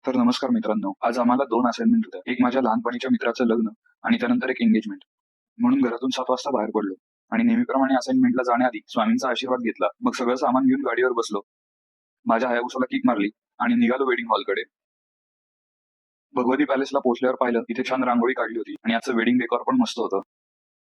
तर नमस्कार मित्रांनो, आज आम्हाला 2 असाइनमेंट होत्या. एक माझ्या लहानपणीच्या मित्राचं लग्न आणि त्यानंतर एक एंगेजमेंट. म्हणून घरातून 7 वाजता बाहेर पडलो आणि नेहमीप्रमाणे असाइनमेंटला जाण्याआधी स्वामींचा आशीर्वाद घेतला. मग सगळं सामान घेऊन गाडीवर बसलो. माझ्या हायाबुसाला किक मारली आणि निघालो वेडिंग हॉलकडे. भगवती पॅलेसला पोहोचल्यावर पाहिलं, तिथे छान रांगोळी काढली होती आणि आजचं वेडिंग डेकोर पण मस्त होतं.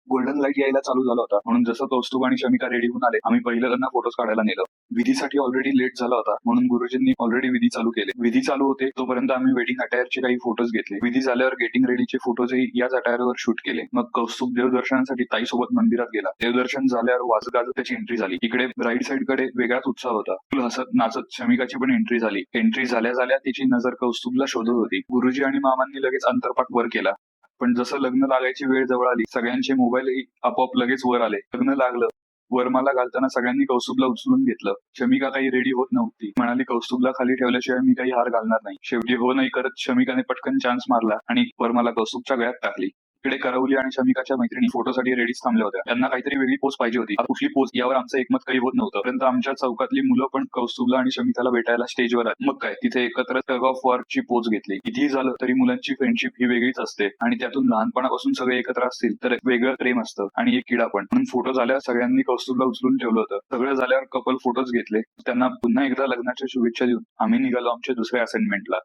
गोल्डन लाईट यायला चालू झाला होता, म्हणून जसं कौस्तुभ आणि शमिका रेडी होऊन आले, आम्ही पहिले त्यांना फोटोज काढायला नेलं. विधीसाठी ऑलरेडी लेट झाला होता, म्हणून गुरुजींनी ऑलरेडी विधी चालू केले. विधी चालू होते तोपर्यंत आम्ही वेडिंग अटायरचे काही फोटोज घेतले. विधी झाल्यावर गेटिंग रेडीचे फोटोजही याच अटायरवर शूट केले. मग कौस्तुभ देवदर्शनासाठी ताईसोबत मंदिरात गेला. देवदर्शन झाल्यावर वाजत गाजत त्याची एंट्री झाली. इकडे राईट साईड कडे वेगळाच उत्साह होता. फुल हसत नाचत शमिकाची पण एंट्री झाली. एंट्री झाल्या झाल्या तिची नजर कौस्तुभला शोधत होती. गुरुजी आणि मामांनी लगेच अंतरपाठ वर केला. पण जसं लग्न लागायची वेळ जवळ आली, सगळ्यांचे मोबाईलही आपोआप लगेच वर आले. लग्न लागलं. वरमाला घालताना सगळ्यांनी कौस्तुभला उचलून घेतलं. शमिका काही रेडी होत नव्हती. म्हणाली, कौस्तुभला खाली ठेवल्याशिवाय मी काही हार घालणार नाही. शेवटी हो नाही करत शमिकाने पटकन चान्स मारला आणि वरमाला कौस्तुभच्या गळ्यात टाकली. इकडे करवली आणि शमिकाच्या मैत्रिणी फोटोसाठी रेडीच थांबल्या होत्या. त्यांना काहीतरी वेगळी पोस्ट पाहिजे होती. आता कुठली पोस्ट यावर आमचं एकमत काही होत नव्हतं. पर्यंत आमच्या चौकातली मुलं पण कौस्तुभला आणि शमिकाला भेटायला स्टेजवर आली. मग काय, तिथे एकत्र टग ऑफ वॉरची पोज घेतली. कितीही झालं तरी मुलांची फ्रेंडशिप ही वेगळीच असते आणि त्यातून लहानपणापासून सगळे एकत्र असतील तर वेगळं प्रेम असतं आणि एक किडा पण. म्हणून फोटो झाल्यावर सगळ्यांनी कौस्तुभला उचलून ठेवलं होतं. सगळं झाल्यावर कपल फोटोज घेतले. त्यांना पुन्हा एकदा लग्नाच्या शुभेच्छा देऊन आम्ही निघालो आमच्या दुसऱ्या असाइनमेंटला.